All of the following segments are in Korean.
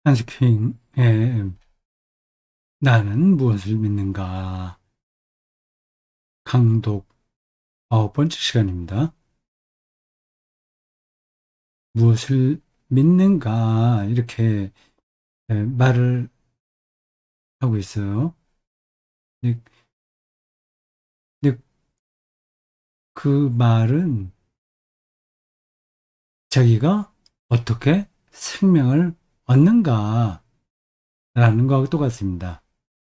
한스킹의 나는 무엇을 믿는가? 강독 9번째 시간입니다. 무엇을 믿는가? 이렇게 말을 하고 있어요. 근데 근데 그 말은 자기가 어떻게 생명을 얻는가라는 거하고 똑같습니다.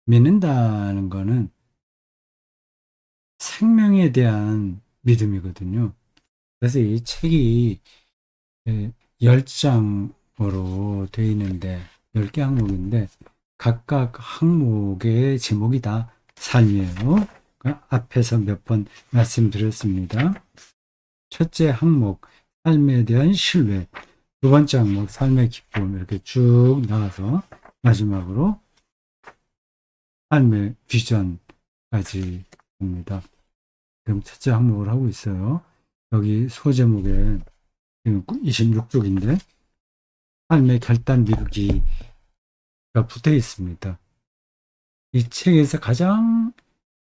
믿는다는 거는 생명에 대한 믿음이거든요. 그래서 이 책이 10장으로 되어 있는데 10개 항목인데 각각 항목의 제목이 다 삶이에요. 그 앞에서 몇 번 말씀드렸습니다. 첫째 항목 삶에 대한 신뢰, 두 번째 항목 삶의 기쁨, 이렇게 쭉 나가서 마지막으로 삶의 비전까지 봅니다. 그럼 첫째 항목을 하고 있어요. 여기 소제목에 26쪽인데 삶의 결단 미루기가 붙어 있습니다. 이 책에서 가장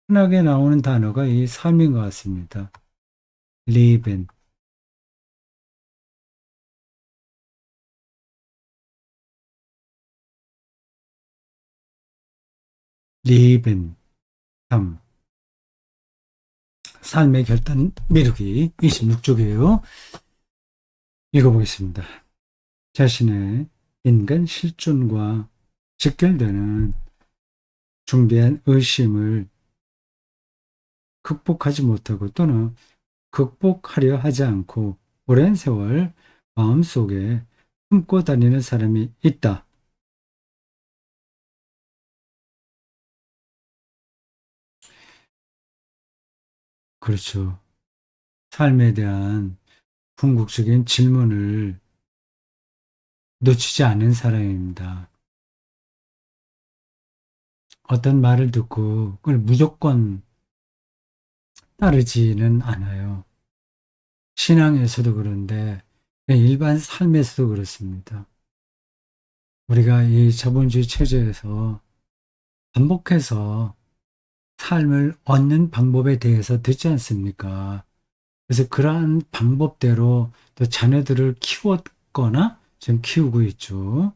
흔하게 나오는 단어가 이 삶인 것 같습니다. 리벤, 리벤, 삶. 삶의 결단 미루기 26쪽이에요. 읽어보겠습니다. 자신의 인간 실존과 직결되는 중대한 의심을 극복하지 못하고 또는 극복하려 하지 않고 오랜 세월 마음속에 품고 다니는 사람이 있다. 그렇죠. 삶에 대한 궁극적인 질문을 놓치지 않은 사람입니다. 어떤 말을 듣고 그걸 무조건 따르지는 않아요. 신앙에서도 그런데 일반 삶에서도 그렇습니다. 우리가 이 자본주의 체제에서 반복해서 삶을 얻는 방법에 대해서 듣지 않습니까? 그래서 그러한 방법대로 또 자녀들을 키웠거나 지금 키우고 있죠.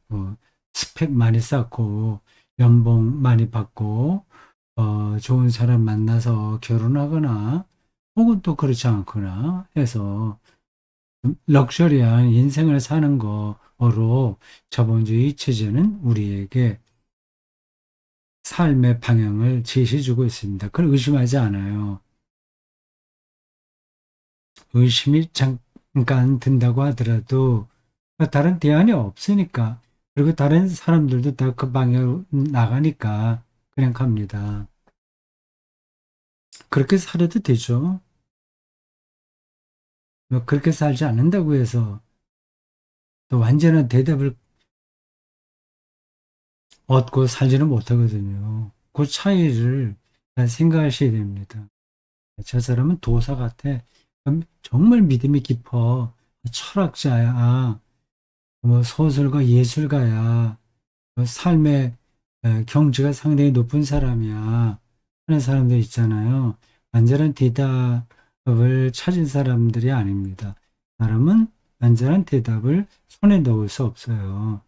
뭐 스펙 많이 쌓고 연봉 많이 받고 좋은 사람 만나서 결혼하거나 혹은 또 그렇지 않거나 해서 럭셔리한 인생을 사는 거로 자본주의 체제는 우리에게 삶의 방향을 제시해주고 있습니다. 그걸 의심하지 않아요. 의심이 잠깐 든다고 하더라도 다른 대안이 없으니까 그리고 다른 사람들도 다 그 방향으로 나가니까 그냥 갑니다. 그렇게 살아도 되죠. 뭐 그렇게 살지 않는다고 해서 또 완전한 대답을 얻고 살지는 못하거든요. 그 차이를 생각하셔야 됩니다. 저 사람은 도사 같아. 정말 믿음이 깊어. 철학자야. 뭐 소설가, 예술가야. 뭐 삶의 경지가 상당히 높은 사람이야. 하는 사람들 있잖아요. 완전한 대답을 찾은 사람들이 아닙니다. 사람은 완전한 대답을 손에 넣을 수 없어요.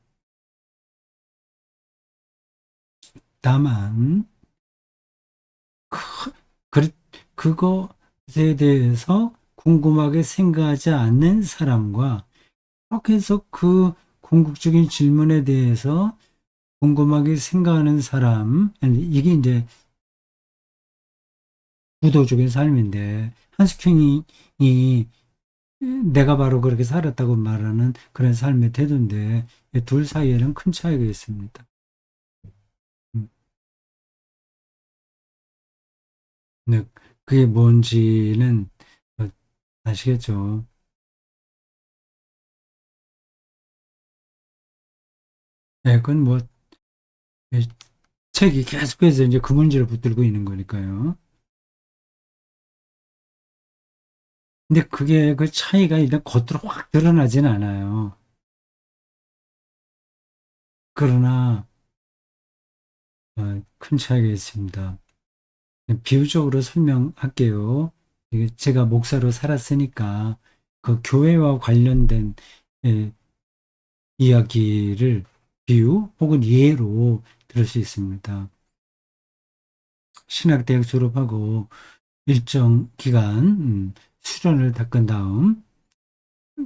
다만, 그, 그, 그것에 대해서 궁금하게 생각하지 않는 사람과 계속 그 궁극적인 질문에 대해서 궁금하게 생각하는 사람, 이게 이제 구도적인 삶인데, 한스킹이 내가 바로 그렇게 살았다고 말하는 그런 삶의 태도인데, 이 둘 사이에는 큰 차이가 있습니다. 음, 근데 그게 뭔지는 뭐 아시겠죠? 네, 그건 뭐, 이 책이 계속해서 이제 그 문제를 붙들고 있는 거니까요. 근데 그게 그 차이가 일단 겉으로 확 드러나진 않아요. 그러나 큰 차이가 있습니다. 비유적으로 설명할게요. 이게 제가 목사로 살았으니까 그 교회와 관련된 예, 이야기를 비유 혹은 예로 들을 수 있습니다. 신학대학 졸업하고 일정 기간 수련을 닦은 다음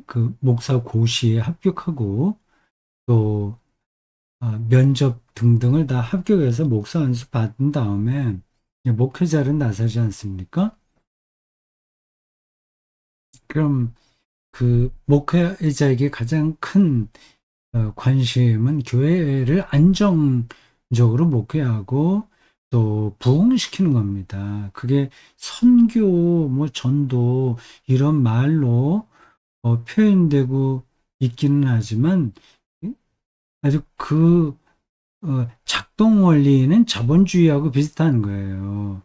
그 목사 고시에 합격하고 또 면접 등등을 다 합격해서 목사 안수 받은 다음에 목회자를 나서지 않습니까? 그럼 그 목회자에게 가장 큰 관심은 교회를 안정적으로 목회하고 또 부흥시키는 겁니다. 그게 선교, 뭐 전도 이런 말로 표현되고 있기는 하지만 아주 그 작동 원리는 자본주의하고 비슷한 거예요.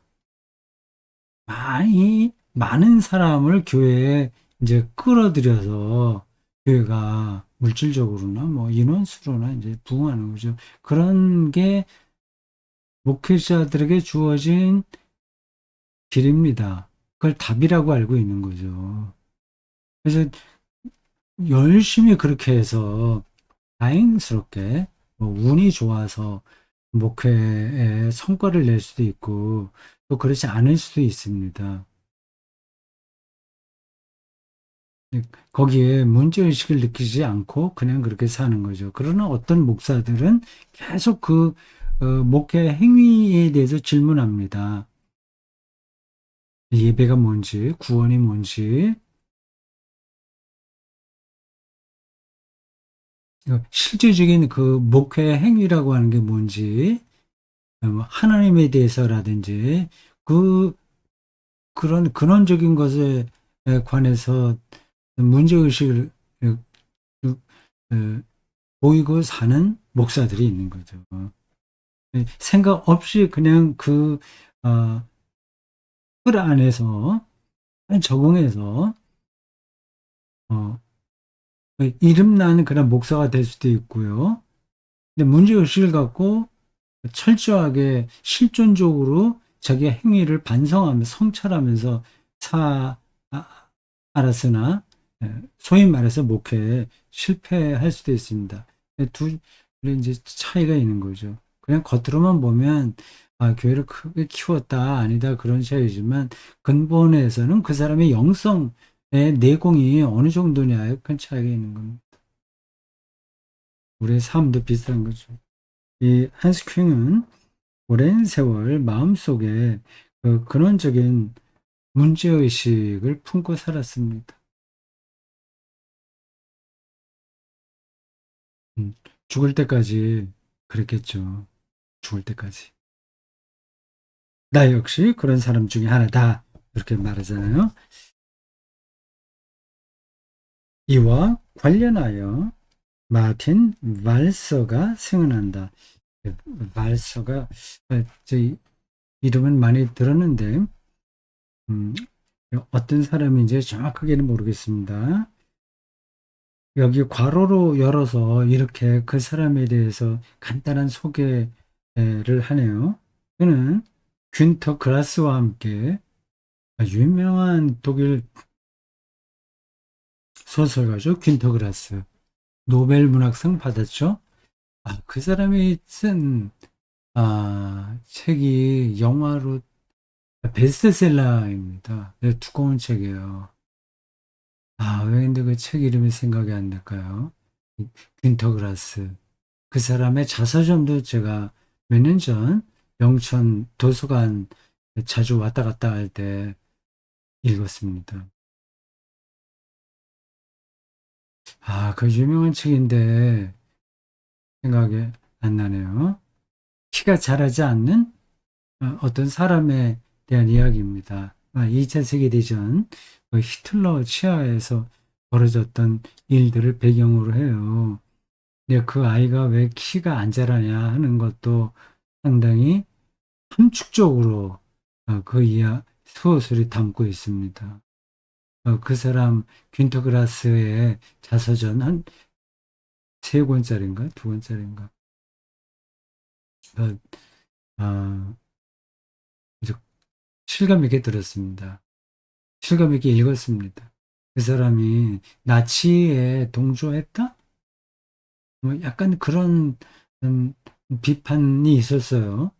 많은 사람을 교회에 이제 끌어들여서 교회가 물질적으로나 뭐 인원수로나 이제 부흥하는 거죠. 그런 게 목회자들에게 주어진 길입니다. 그걸 답이라고 알고 있는 거죠. 그래서 열심히 그렇게 해서 다행스럽게 뭐 운이 좋아서 목회에 성과를 낼 수도 있고 또 그렇지 않을 수도 있습니다. 거기에 문제의식을 느끼지 않고 그냥 그렇게 사는 거죠. 그러나 어떤 목사들은 계속 그 목회 행위에 대해서 질문합니다. 예배가 뭔지, 구원이 뭔지, 실질적인 그 목회 행위라고 하는 게 뭔지, 하나님에 대해서라든지, 그, 그런 근원적인 것에 관해서 문제의식을 보이고 사는 목사들이 있는 거죠. 생각 없이 그냥 그, 어, 틀 안에서 적응해서, 어, 이름난 그런 목사가 될 수도 있고요. 근데 문제의식을 갖고 철저하게 실존적으로 자기 행위를 반성하며 성찰하면서 사, 아, 알았으나, 소위 말해서 목회에 실패할 수도 있습니다. 둘, 이제 차이가 있는 거죠. 그냥 겉으로만 보면, 교회를 크게 키웠다, 아니다, 그런 차이지만, 근본에서는 그 사람의 영성의 내공이 어느 정도냐에 큰 차이가 있는 겁니다. 우리의 삶도 비슷한 거죠. 이 한스 킹은 오랜 세월 마음속에 그 근원적인 문제의식을 품고 살았습니다. 음, 죽을 때까지 그랬겠죠. 죽을 때까지. 나 역시 그런 사람 중에 하나다. 이렇게 말하잖아요. 이와 관련하여 마틴 발서가 생각난다. 발서가 제 이름은 많이 들었는데 음, 어떤 사람인지 정확하게는 모르겠습니다. 여기 괄호로 열어서 이렇게 그 사람에 대해서 간단한 소개를 하네요. 그는 균터 그라스와 함께 유명한 독일 소설가죠. 균터 그라스. 노벨 문학상 받았죠. 그 사람이 쓴 책이 영화로 베스트셀러입니다. 두꺼운 책이에요. 왜 근데 그 책 이름이 생각이 안 날까요? 균터 그라스. 그 사람의 자서전도 제가 몇 년 전 영천 도서관 자주 왔다 갔다 할 때 읽었습니다. 그 유명한 책인데 생각이 안 나네요. 키가 자라지 않는 어떤 사람에 대한 이야기입니다. 2차 세계대전 히틀러 치하에서 벌어졌던 일들을 배경으로 해요. 근데 그 아이가 왜 키가 안 자라냐 하는 것도 상당히 함축적으로 그 소설이 담고 있습니다. 그 사람 균터 그라스의 자서전 한 세 권짜리인가 두 권짜리인가 그, 아, 아주 실감 있게 들었습니다. 실감 있게 읽었습니다. 그 사람이 나치에 동조했다? 뭐 약간 그런 음, 비판이 있었어요.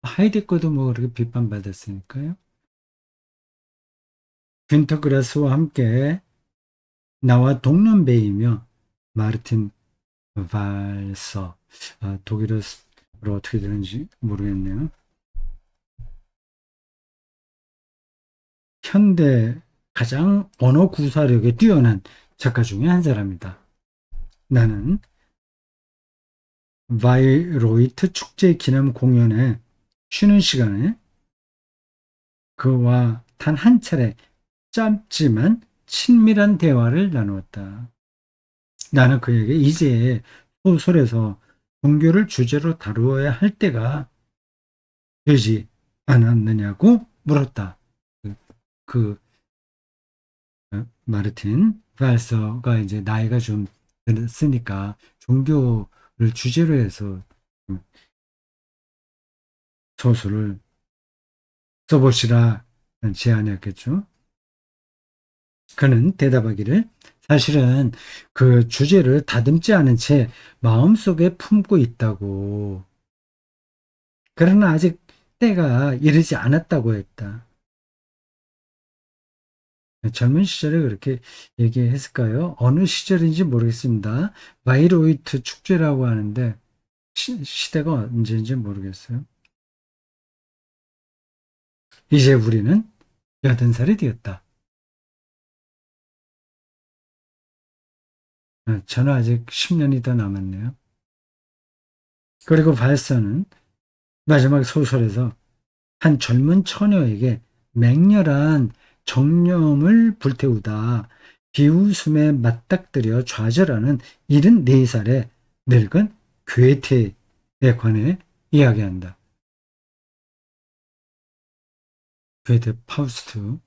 하이데거도 뭐 그렇게 비판받았으니까요. 윈터 그라스와 함께 나와 동년배이며 마르틴 발서, 독일어로 어떻게 되는지 모르겠네요. 현대 가장 언어 구사력에 뛰어난 작가 중에 한 사람이다. 나는 바이로이트 축제 기념 공연에 쉬는 시간에 그와 단 한 차례 짧지만 친밀한 대화를 나누었다. 나는 그에게 이제 소설에서 종교를 주제로 다루어야 할 때가 되지 않았느냐고 물었다. 그, 그 마르틴 발서가 이제 나이가 좀 들었으니까 종교를 주제로 해서 소설을 써보시라 제안했겠죠. 그는 대답하기를 사실은 그 주제를 다듬지 않은 채 마음속에 품고 있다고. 그러나 아직 때가 이르지 않았다고 했다. 젊은 시절에 그렇게 얘기했을까요? 어느 시절인지 모르겠습니다. 바이로이트 축제라고 하는데 시대가 언제인지 모르겠어요. 이제 우리는 80살이 되었다. 저는 아직 10년이 더 남았네요. 그리고 발서는 마지막 소설에서 한 젊은 처녀에게 맹렬한 정념을 불태우다 비웃음에 맞닥뜨려 좌절하는 74살의 늙은 괴테에 관해 이야기한다. 괴테 파우스트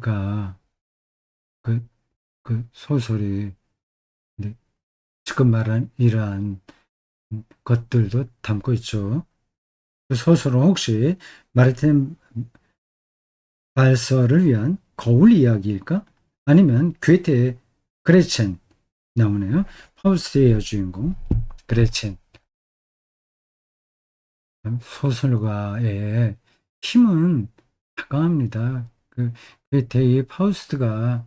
가 그, 그 소설이 지금 말한 이러한 것들도 담고 있죠. 그 소설은 혹시 마르틴 발서를 위한 거울 이야기일까? 아니면 괴테의 그레첸 나오네요. 파우스트의 여주인공 그레첸. 소설가의 힘은 강합니다. 그 괴테의 파우스트가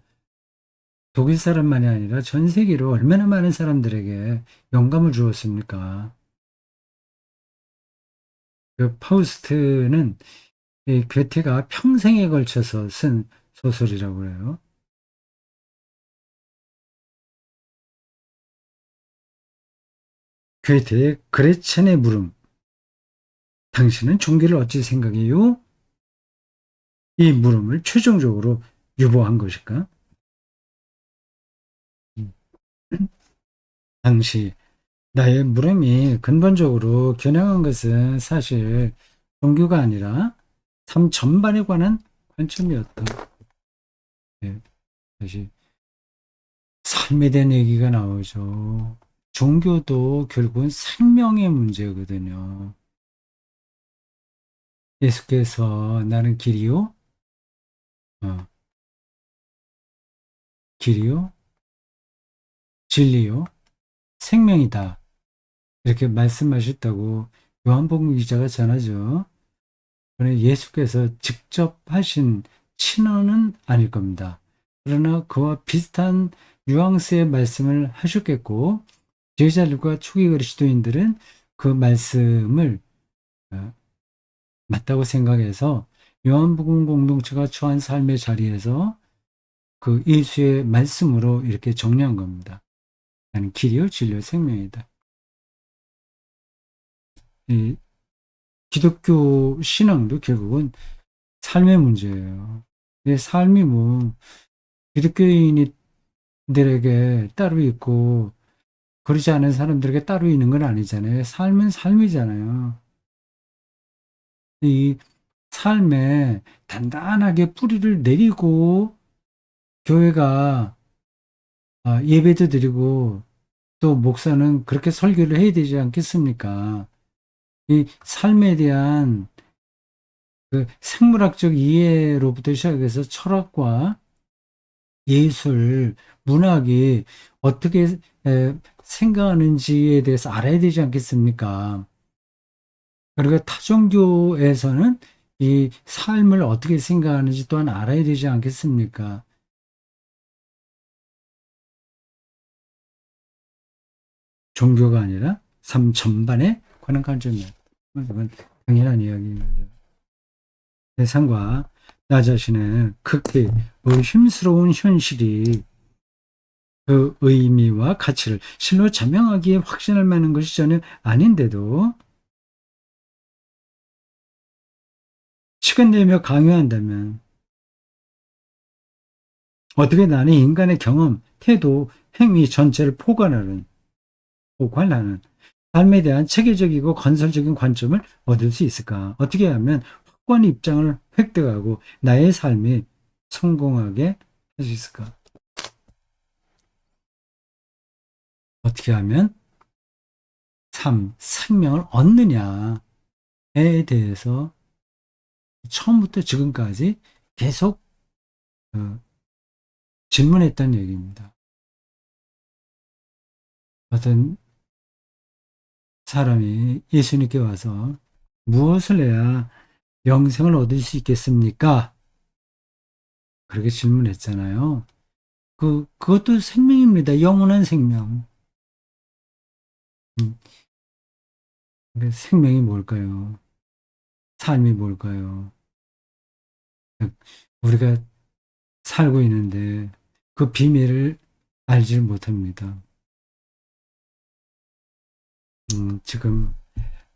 독일 사람만이 아니라 전 세계로 얼마나 많은 사람들에게 영감을 주었습니까? 그 파우스트는 이 괴테가 평생에 걸쳐서 쓴 소설이라고 해요. 괴테의 그레첸의 물음. 당신은 종교를 어찌 생각해요? 이 물음을 최종적으로 유보한 것일까? 음. 당시 나의 물음이 근본적으로 겨냥한 것은 사실 종교가 아니라 삶 전반에 관한 관점이었다. 예, 다시 삶에 대한 얘기가 나오죠. 종교도 결국은 생명의 문제거든요. 예수께서 나는 길이요, 어, 길이요, 진리요, 생명이다. 이렇게 말씀하셨다고 요한복음 기자가 전하죠. 그러나 예수께서 직접 하신 친언은 아닐 겁니다. 그러나 그와 비슷한 뉘앙스의 말씀을 하셨겠고, 제자들과 초기 그리스도인들은 그 말씀을 어, 맞다고 생각해서 요한복음 공동체가 처한 삶의 자리에서 그 예수의 말씀으로 이렇게 정리한 겁니다. 나는 길이요, 진리요, 생명이다. 이 기독교 신앙도 결국은 삶의 문제예요. 내 삶이 뭐 기독교인들에게 따로 있고 그러지 않은 사람들에게 따로 있는 건 아니잖아요. 삶은 삶이잖아요. 이 삶에 단단하게 뿌리를 내리고 교회가 예배도 드리고 또 목사는 그렇게 설교를 해야 되지 않겠습니까? 이 삶에 대한 그 생물학적 이해로부터 시작해서 철학과 예술, 문학이 어떻게 생각하는지에 대해서 알아야 되지 않겠습니까? 그리고 타종교에서는 이 삶을 어떻게 생각하는지 또한 알아야 되지 않겠습니까? 종교가 아니라 삶 전반에 관한 관점이에요. 이건 당연한 이야기인 거죠. 세상과 나 자신의 극히 의심스러운 현실이 그 의미와 가치를 실로 자명하기에 확신할 만한 것이 전혀 아닌데도 시간 내며 강요한다면 어떻게 나는 인간의 경험, 태도, 행위 전체를 포괄하는 삶에 대한 체계적이고 건설적인 관점을 얻을 수 있을까? 어떻게 하면 확고한 입장을 획득하고 나의 삶이 성공하게 할 수 있을까? 어떻게 하면 생명을 얻느냐에 대해서 처음부터 지금까지 계속 어, 질문했던 얘기입니다. 어떤 사람이 예수님께 와서 무엇을 해야 영생을 얻을 수 있겠습니까? 그렇게 질문했잖아요. 그것도 생명입니다. 영원한 생명. 음, 생명이 뭘까요? 삶이 뭘까요? 우리가 살고 있는데 그 비밀을 알지를 못합니다. 지금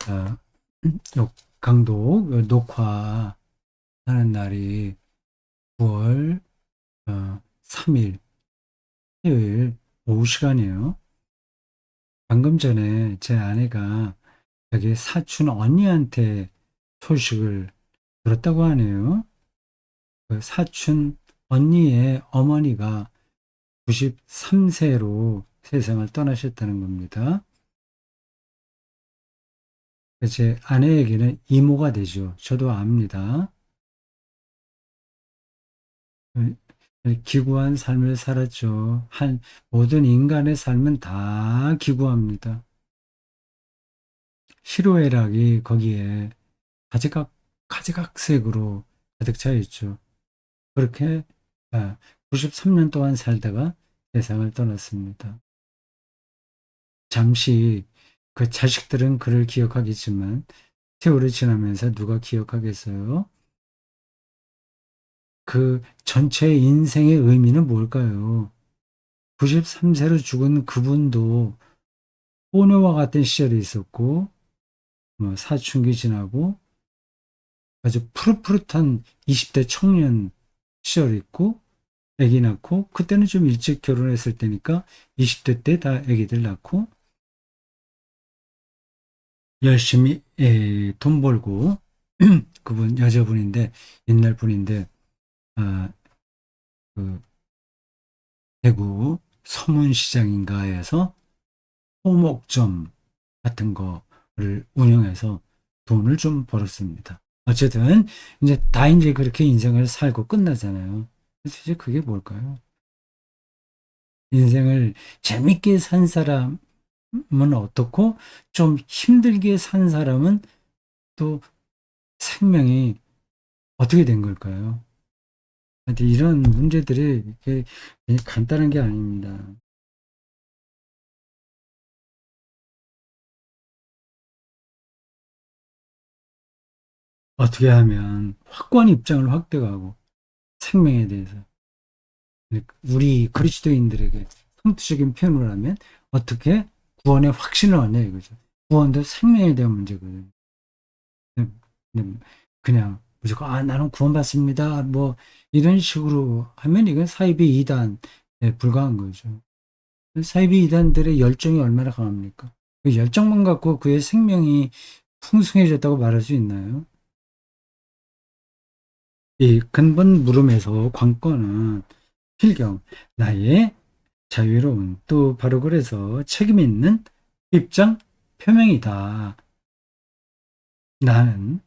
어, 강도 녹화하는 날이 9월 3일 화요일 오후 시간이에요. 방금 전에 제 아내가 자기 사촌 언니한테 소식을 들었다고 하네요. 그 사촌 언니의 어머니가 93세로 세상을 떠나셨다는 겁니다. 제 아내에게는 이모가 되죠. 저도 압니다. 기구한 삶을 살았죠. 모든 인간의 삶은 다 기구합니다. 희로애락이 거기에 가지각색으로 가득 차 있죠. 그렇게 93년 동안 살다가 세상을 떠났습니다. 잠시 그 자식들은 그를 기억하겠지만 세월이 지나면서 누가 기억하겠어요? 그 전체 인생의 의미는 뭘까요? 93세로 죽은 그분도 소녀와 같은 시절이 있었고 사춘기 지나고 아주 푸릇푸릇한 20대 청년 시절이 있고 아기 낳고 그때는 좀 일찍 결혼했을 때니까 20대 때 다 아기들 낳고 열심히 돈 벌고 그분 여자분인데 옛날 분인데 아, 그 대구 서문시장인가에서 호목점 같은 거를 운영해서 돈을 좀 벌었습니다. 어쨌든 이제 그렇게 인생을 살고 끝나잖아요. 그래서 이제 그게 뭘까요? 인생을 재밌게 산 사람은 어떻고 좀 힘들게 산 사람은 또 생명이 어떻게 된 걸까요? 근데 이런 문제들이 이렇게 간단한 게 아닙니다. 어떻게 하면 확고한 입장을 확대하고 생명에 대해서 우리 그리스도인들에게 성투적인 표현을 하면 어떻게 구원의 확신을 얻냐 이거죠. 구원도 생명에 대한 문제거든요. 네, 네, 그냥 무조건 나는 구원받습니다. 뭐 이런 식으로 하면 이건 사이비 이단에 불과한 거죠. 사이비 이단들의 열정이 얼마나 강합니까? 그 열정만 갖고 그의 생명이 풍성해졌다고 말할 수 있나요? 이 근본 물음에서 관건은 필경, 나의 자유로운, 또 바로 그래서 책임 있는 입장 표명이다. 나는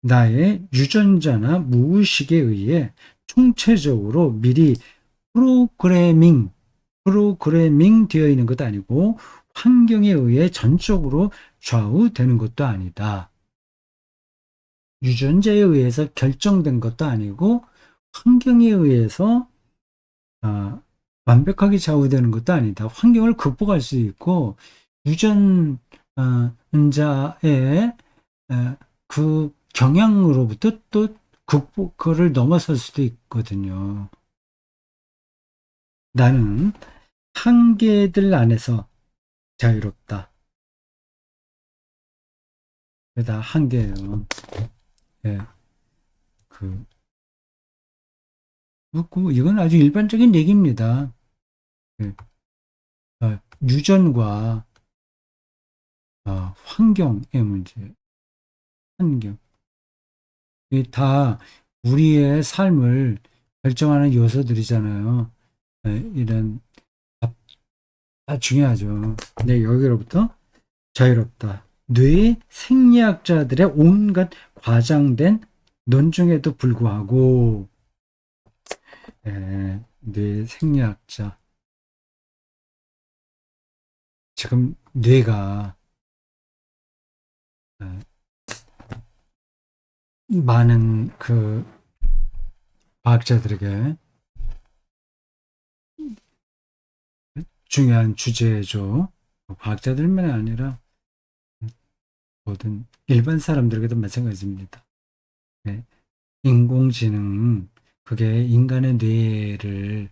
나의 유전자나 무의식에 의해 총체적으로 미리 프로그래밍 되어 있는 것도 아니고 환경에 의해 전적으로 좌우되는 것도 아니다. 유전자에 의해서 결정된 것도 아니고 환경에 의해서 완벽하게 좌우되는 것도 아니다. 환경을 극복할 수 있고 유전자의 그 경향으로부터 또 그거를 넘어설 수도 있거든요. 나는 한계들 안에서 자유롭다. 다 한계예요. 예, 그, 이건 아주 일반적인 얘기입니다. 예, 유전과 환경의 문제, 환경. 이 다 우리의 삶을 결정하는 요소들이잖아요. 이런 다 중요하죠. 네, 여기로부터 자유롭다. 뇌 생리학자들의 온갖 과장된 논증에도 불구하고 뇌 생리학자 지금 뇌가 많은 그 과학자들에게 중요한 주제죠. 과학자들만 아니라 모든 일반 사람들에게도 마찬가지입니다. 네. 인공지능, 그게 인간의 뇌를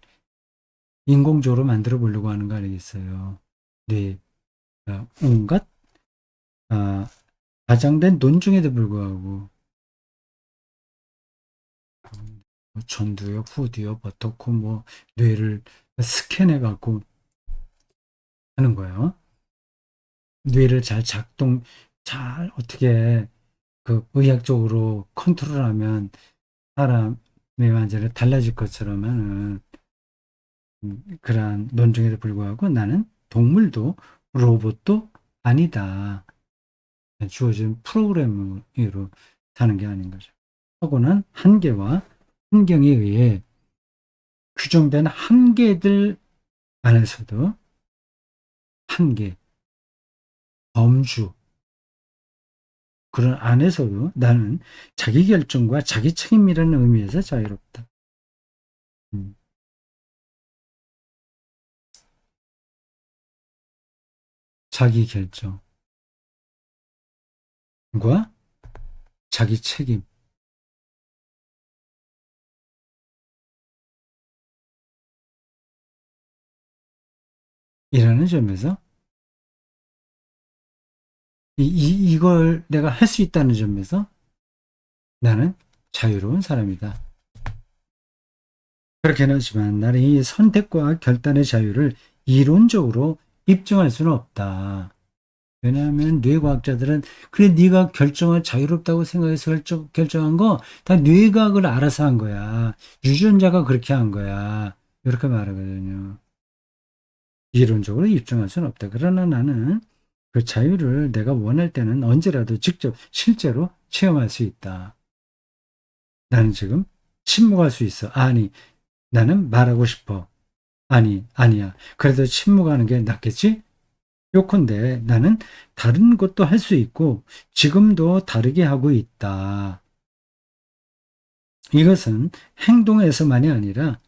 인공적으로 만들어 보려고 하는 거 아니겠어요? 뇌, 온갖 과장된 논증에도 불구하고 전두엽, 후두엽, 어떻고 뭐 뇌를 스캔해 갖고 하는 거예요. 뇌를 잘 어떻게 그 의학적으로 컨트롤하면 사람의 완전히 달라질 것처럼 하는 그러한 논증에도 불구하고 나는 동물도 로봇도 아니다. 주어진 프로그램으로 사는 게 아닌 거죠. 하고는 한계와 환경에 의해 규정된 한계들 안에서도 한계, 범주, 그런 안에서도 나는 자기 결정과 자기 책임이라는 의미에서 자유롭다. 자기 결정과 자기 책임. 이라는 점에서 이걸 내가 할 수 있다는 점에서 나는 자유로운 사람이다. 그렇게는 하지만 나는 이 선택과 결단의 자유를 이론적으로 입증할 수는 없다. 왜냐하면 뇌과학자들은 그래 네가 결정을 자유롭다고 생각해서 결정한 거 다 뇌과학을 알아서 한 거야. 유전자가 그렇게 한 거야. 이렇게 말하거든요. 이론적으로 입증할 수는 없다. 그러나 나는 그 자유를 내가 원할 때는 언제라도 직접 실제로 체험할 수 있다. 나는 지금 침묵할 수 있어. 아니, 나는 말하고 싶어. 아니, 아니야. 그래도 침묵하는 게 낫겠지? 요컨대 나는 다른 것도 할 수 있고 지금도 다르게 하고 있다. 이것은 행동에서만이 아니라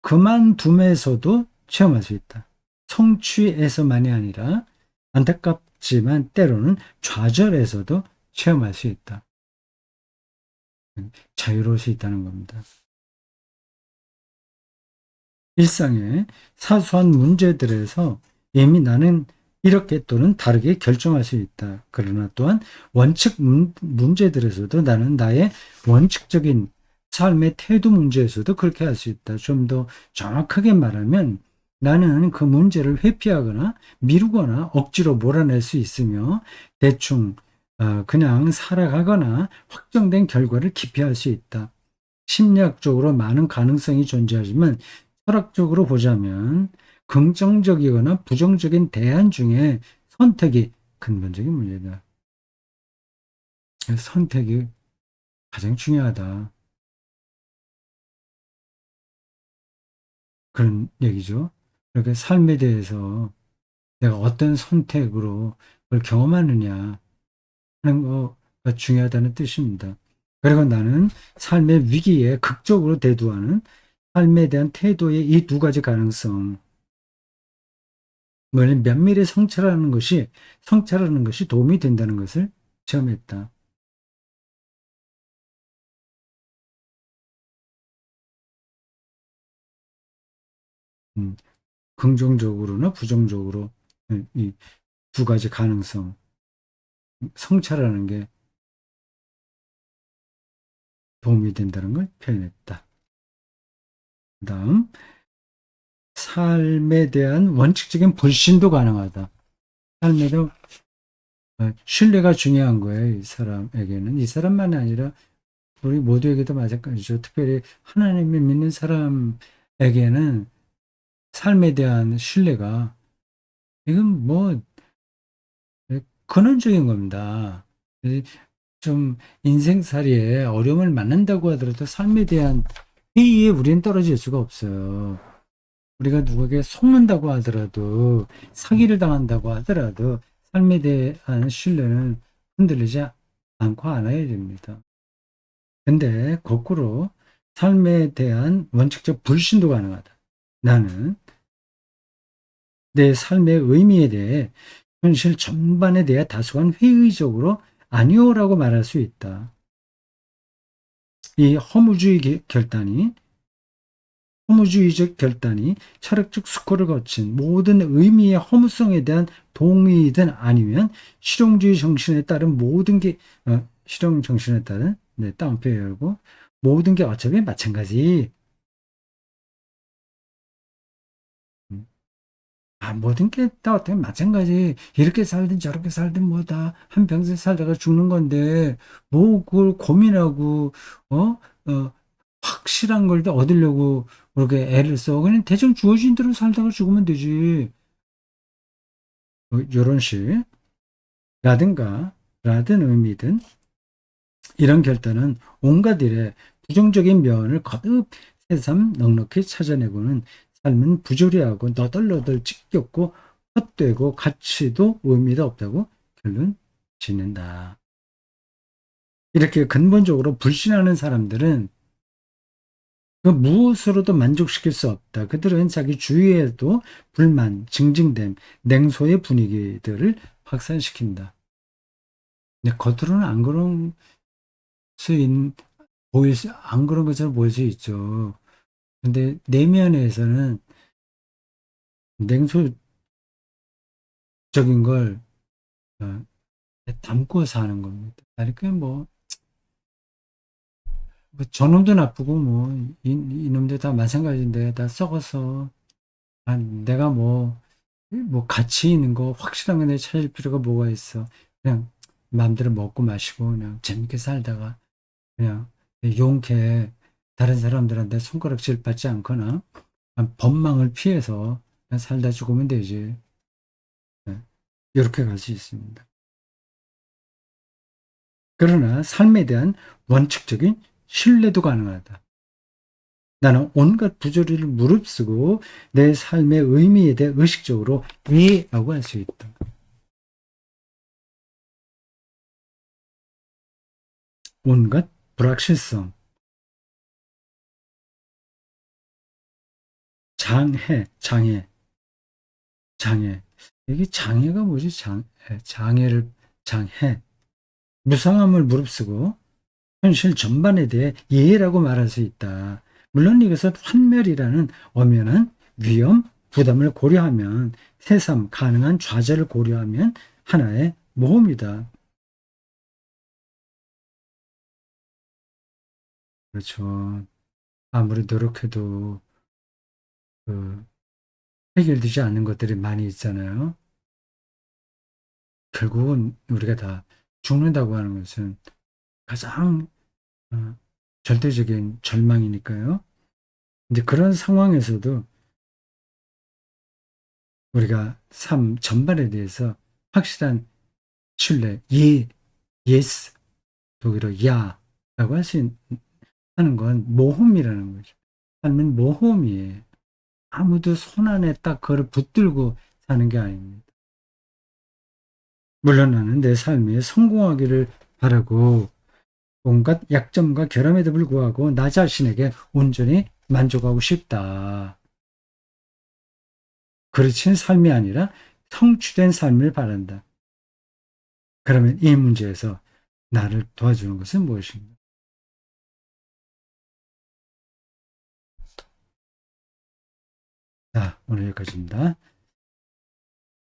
그만둠에서도 체험할 수 있다. 성취에서만이 아니라 안타깝지만 때로는 좌절에서도 체험할 수 있다. 자유로울 수 있다는 겁니다. 일상의 사소한 문제들에서 이미 나는 이렇게 또는 다르게 결정할 수 있다. 그러나 또한 원칙 문제들에서도 나는 나의 원칙적인 삶의 태도 문제에서도 그렇게 할 수 있다. 좀 더 정확하게 말하면 나는 그 문제를 회피하거나 미루거나 억지로 몰아낼 수 있으며 대충 그냥 살아가거나 확정된 결과를 기피할 수 있다. 심리학적으로 많은 가능성이 존재하지만 철학적으로 보자면 긍정적이거나 부정적인 대안 중에 선택이 근본적인 문제다. 선택이 가장 중요하다. 그런 얘기죠. 그러니까 삶에 대해서 내가 어떤 선택으로 그걸 경험하느냐 하는 거가 중요하다는 뜻입니다. 그리고 나는 삶의 위기에 극적으로 대두하는 삶에 대한 태도의 이 두 가지 가능성, 면밀히 성찰하는 것이 도움이 된다는 것을 체험했다. 음, 긍정적으로나 부정적으로 이 두 가지 가능성, 성찰하는 게 도움이 된다는 걸 표현했다. 그다음, 삶에 대한 원칙적인 불신도 가능하다. 삶에도 신뢰가 중요한 거예요. 이 사람에게는. 이 사람만이 아니라 우리 모두에게도 마찬가지죠. 특별히 하나님을 믿는 사람에게는 삶에 대한 신뢰가 이건 뭐 근원적인 겁니다. 좀 인생살이에 어려움을 만난다고 하더라도 삶에 대한 회의에 우리는 떨어질 수가 없어요. 우리가 누구에게 속는다고 하더라도 사기를 당한다고 하더라도 삶에 대한 신뢰는 흔들리지 않고 안아야 됩니다. 근데 거꾸로 삶에 대한 원칙적 불신도 가능하다. 나는 내 삶의 의미에 대해 현실 전반에 대해 다소간 회의적으로 아니오라고 말할 수 있다. 이 허무주의적 결단이 철학적 스코어를 거친 모든 의미의 허무성에 대한 동의든 아니면 실용주의 정신에 따른 모든 게 실용 정신에 따른 따옴표 열고 모든 게 어차피 마찬가지. 모든 게 다 어떻게 마찬가지. 이렇게 살든 저렇게 살든 뭐다. 한평생 살다가 죽는 건데, 뭐 그걸 고민하고, 어? 확실한 걸 다 얻으려고 그렇게 애를 써. 그냥 대충 주어진 대로 살다가 죽으면 되지. 요런 식. 라든 의미든, 이런 결단은 온갖 일에 부정적인 면을 거듭 새삼 넉넉히 찾아내고는 삶은 부조리하고 너덜너덜 찢겼고 헛되고 가치도 의미도 없다고 결론 짓는다. 이렇게 근본적으로 불신하는 사람들은 그 무엇으로도 만족시킬 수 없다. 그들은 자기 주위에도 불만, 징징댐, 냉소의 분위기들을 확산시킨다. 근데 겉으로는 안 그런 수 있, 안 그런 것처럼 보일 수 있죠. 근데 내면에서는 냉소적인 걸 어, 담고 사는 겁니다. 그러니까 뭐 저놈도 나쁘고 이놈들 다 마찬가지인데 다 썩어서 내가 뭐 가치 있는 거 확실한 거 내 찾을 필요가 뭐가 있어. 그냥 마음대로 먹고 마시고 그냥 재밌게 살다가 그냥 용케 다른 사람들한테 손가락질 받지 않거나 법망을 피해서 그냥 살다 죽으면 되지. 네. 이렇게 갈 수 있습니다. 그러나 삶에 대한 원칙적인 신뢰도 가능하다. 나는 온갖 부조리를 무릅쓰고 내 삶의 의미에 대해 의식적으로 이해하고 할 수 있다. 온갖 불확실성, 장애. 이게 장애가 뭐지? 장애. 무상함을 무릅쓰고 현실 전반에 대해 이해라고 말할 수 있다. 물론 이것은 환멸이라는 엄연한 위험, 부담을 고려하면 새삼 가능한 좌절을 고려하면 하나의 모험이다. 그렇죠. 아무리 노력해도 그 해결되지 않는 것들이 많이 있잖아요. 결국은 우리가 다 죽는다고 하는 것은 가장 절대적인 절망이니까요. 이제 그런 상황에서도 우리가 삶 전반에 대해서 확실한 신뢰, 예스, 독일어 야라고 하는 건 모험이라는 거죠. 삶은 모험이에요. 아무도 손 안에 딱 그걸 붙들고 사는 게 아닙니다. 물론 나는 내 삶에 성공하기를 바라고 온갖 약점과 결함에도 불구하고 나 자신에게 온전히 만족하고 싶다. 그렇진 삶이 아니라 성취된 삶을 바란다. 그러면 이 문제에서 나를 도와주는 것은 무엇인가? 자, 오늘 여기까지입니다.